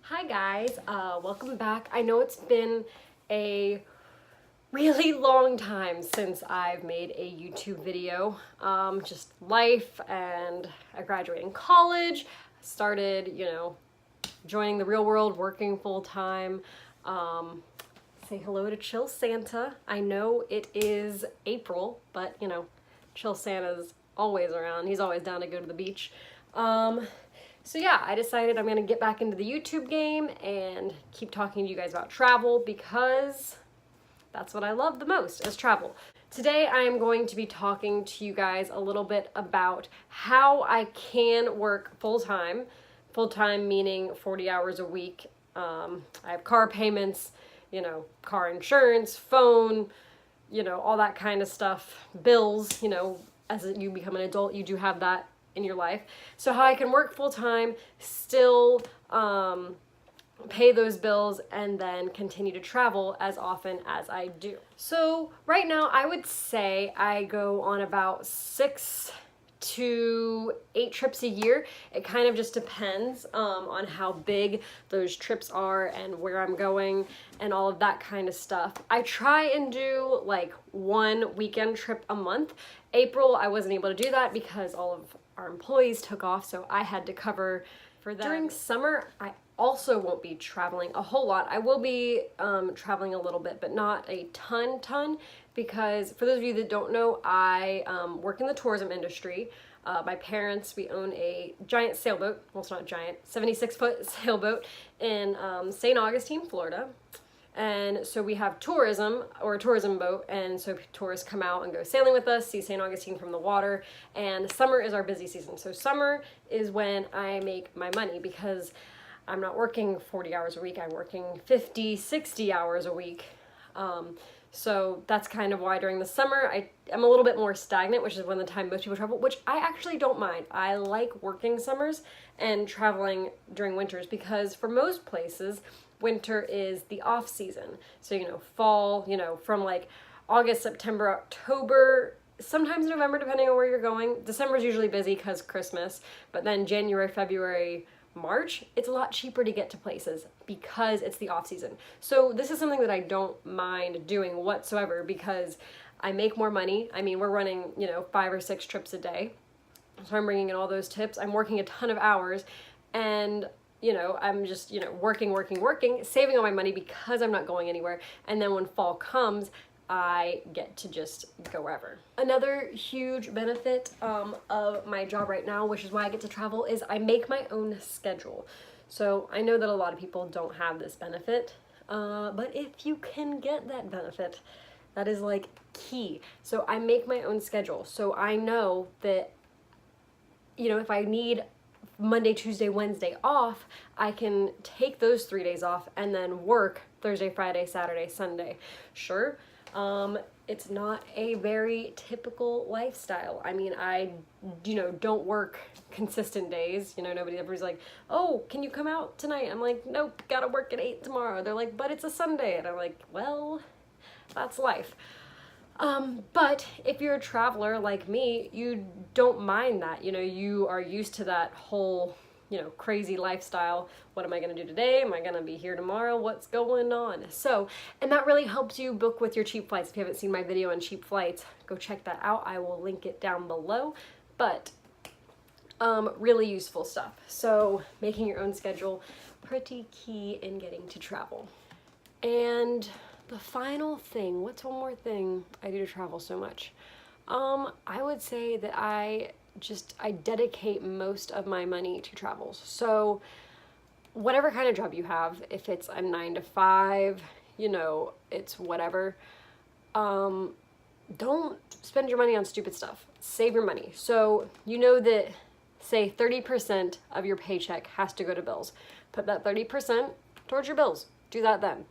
Hi guys, welcome back. I know it's been a really long time since I've made a YouTube video. Just life, and I graduated in college, started, joining the real world, working full time. Say hello to Chill Santa. I know it is April, but Chill Santa's always around. He's always down to go to the beach. So yeah, I decided I'm gonna get back into the YouTube game and keep talking to you guys about travel because that's what I love the most, is travel. Today I am going to be talking to you guys a little bit about how I can work full-time. Full-time meaning 40 hours a week. I have car payments, car insurance, phone, all that kind of stuff, bills, as you become an adult, you do have that in your life. So how I can work full-time, still pay those bills, and then continue to travel as often as I do. So right now I would say I go on about 6 to 8 trips a year. It kind of just depends on how big those trips are and where I'm going and all of that kind of stuff. I try and do like 1 weekend trip a month. April, I wasn't able to do that because all of our employees took off, so I had to cover for them. During summer, I also won't be traveling a whole lot. I will be traveling a little bit, but not a ton, because for those of you that don't know, I work in the tourism industry. My parents, we own a giant sailboat, well, it's not giant, 76-foot sailboat in St. Augustine, Florida. And so we have tourism, or a tourism boat, and so tourists come out and go sailing with us, see St. Augustine from the water, and summer is our busy season. So summer is when I make my money, because I'm not working 40 hours a week, I'm working 50, 60 hours a week. So that's kind of why during the summer I'm a little bit more stagnant, which is when the time most people travel, which I actually don't mind. I like working summers and traveling during winters, because for most places, winter is the off season. So, fall, from like August, September, October, sometimes November, depending on where you're going. December's usually busy because Christmas, but then January, February, March, it's a lot cheaper to get to places because it's the off season. So this is something that I don't mind doing whatsoever, because I make more money. I mean, we're running, 5 or 6 trips a day. So I'm bringing in all those tips. I'm working a ton of hours, and I'm just, working, saving all my money because I'm not going anywhere. And then when fall comes, I get to just go wherever. Another huge benefit of my job right now, which is why I get to travel, is I make my own schedule. So I know that a lot of people don't have this benefit, but if you can get that benefit, that is like key. So I make my own schedule. So I know that, if I need Monday, Tuesday, Wednesday off, I can take those 3 days off and then work Thursday, Friday, Saturday, Sunday. Sure, it's not a very typical lifestyle. I mean, I, don't work consistent days. Everybody's like, oh, can you come out tonight? I'm like, nope, gotta work at 8 tomorrow. They're like, but it's a Sunday. And I'm like, well, that's life. But if you're a traveler like me, you don't mind that. You are used to that whole, crazy lifestyle. What am I going to do today? Am I going to be here tomorrow? What's going on? So, and that really helps you book with your cheap flights. If you haven't seen my video on cheap flights, go check that out. I will link it down below. But really useful stuff. So making your own schedule, pretty key in getting to travel. And the final thing, what's one more thing I do to travel so much? I would say that I dedicate most of my money to travels. So whatever kind of job you have, if it's a 9 to 5, it's whatever, don't spend your money on stupid stuff. Save your money. So that, say 30% of your paycheck has to go to bills. Put that 30% towards your bills. Do that then.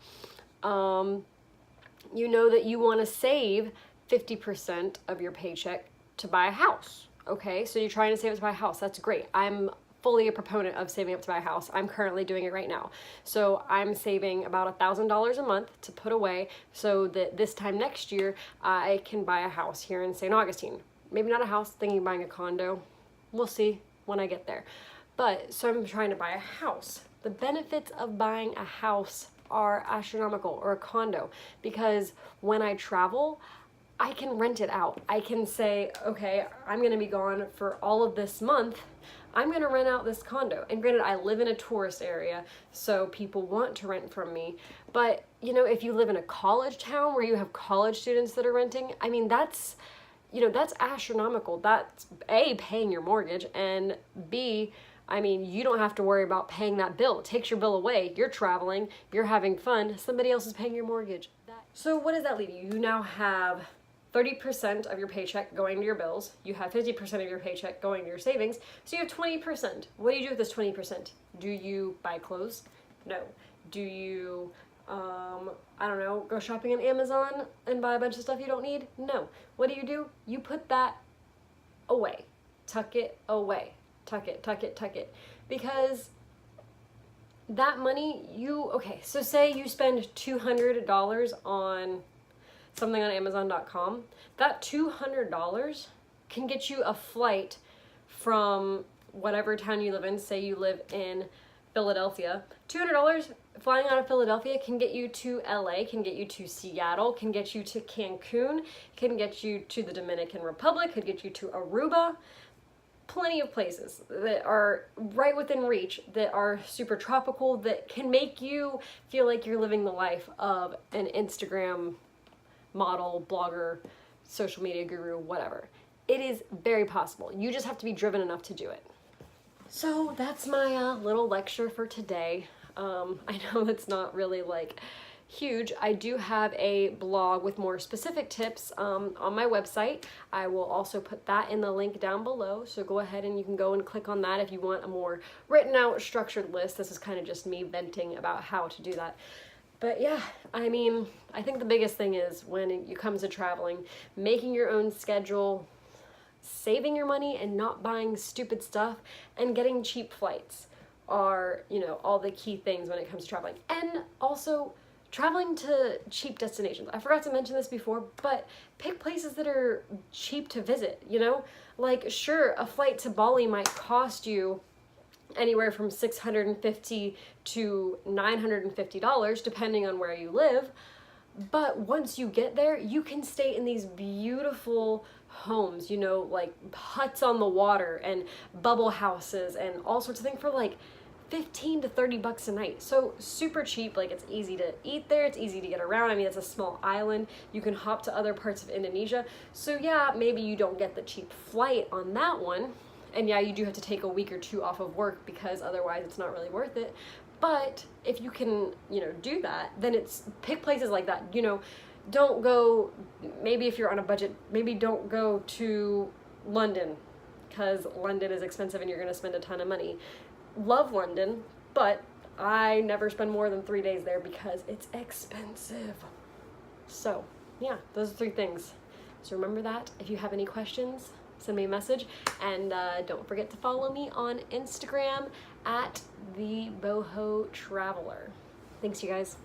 That you want to save 50% of your paycheck to buy a house. Okay, so you're trying to save it to buy a house. That's great. I'm fully a proponent of saving up to buy a house. I'm currently doing it right now. So I'm saving about $1,000 a month to put away so that this time next year I can buy a house here in St. Augustine. Maybe not a house, thinking of buying a condo. We'll see when I get there. But so I'm trying to buy a house. The benefits of buying a house are astronomical, or a condo, because when I travel, I can rent it out. I can say, okay, I'm gonna be gone for all of this month. I'm gonna rent out this condo. And granted, I live in a tourist area, so people want to rent from me. But, you know, if you live in a college town where you have college students that are renting, I mean, that's, you know, that's astronomical. That's A, paying your mortgage, and B, I mean, you don't have to worry about paying that bill. It takes your bill away. You're traveling, you're having fun, somebody else is paying your mortgage. So what does that leave you? You now have 30% of your paycheck going to your bills. You have 50% of your paycheck going to your savings. So you have 20%. What do you do with this 20%? Do you buy clothes? No. Do you, I don't know, go shopping on Amazon and buy a bunch of stuff you don't need? No. What do? You put that away. Tuck it away. Tuck it, tuck it, tuck it. Because that money, okay, so say you spend $200 on something on Amazon.com, that $200 can get you a flight from whatever town you live in. Say you live in Philadelphia. $200 flying out of Philadelphia can get you to LA, can get you to Seattle, can get you to Cancun, can get you to the Dominican Republic, could get you to Aruba. Plenty of places that are right within reach, that are super tropical, that can make you feel like you're living the life of an Instagram model, blogger, social media guru, whatever. It is very possible. You just have to be driven enough to do it. So that's my little lecture for today. I know it's not really like huge. I do have a blog with more specific tips on my website. I will also put that in the link down below, so go ahead and you can go and click on that if you want a more written out, structured list. This is kind of just me venting about how to do that. But yeah, I mean, I think the biggest thing is when it comes to traveling, making your own schedule, saving your money and not buying stupid stuff, and getting cheap flights are, you know, all the key things when it comes to traveling. And also traveling to cheap destinations. I forgot to mention this before, but pick places that are cheap to visit, you know? Like, sure, a flight to Bali might cost you anywhere from $650 to $950, depending on where you live. But once you get there, you can stay in these beautiful homes, you know, like huts on the water and bubble houses and all sorts of things for like 15 to 30 bucks a night. So super cheap. Like, it's easy to eat there, it's easy to get around. I mean, it's a small island, you can hop to other parts of Indonesia. So yeah, maybe you don't get the cheap flight on that one, and yeah, you do have to take a week or two off of work because otherwise it's not really worth it. But if you can, you know, do that, then pick places like that. You know, don't go, maybe if you're on a budget, maybe don't go to London, because London is expensive and you're going to spend a ton of money. Love London, but I never spend more than 3 days there because it's expensive. So yeah, those are 3 things. So remember that. If you have any questions, send me a message, and don't forget to follow me on Instagram at the Boho Traveler. Thanks, you guys.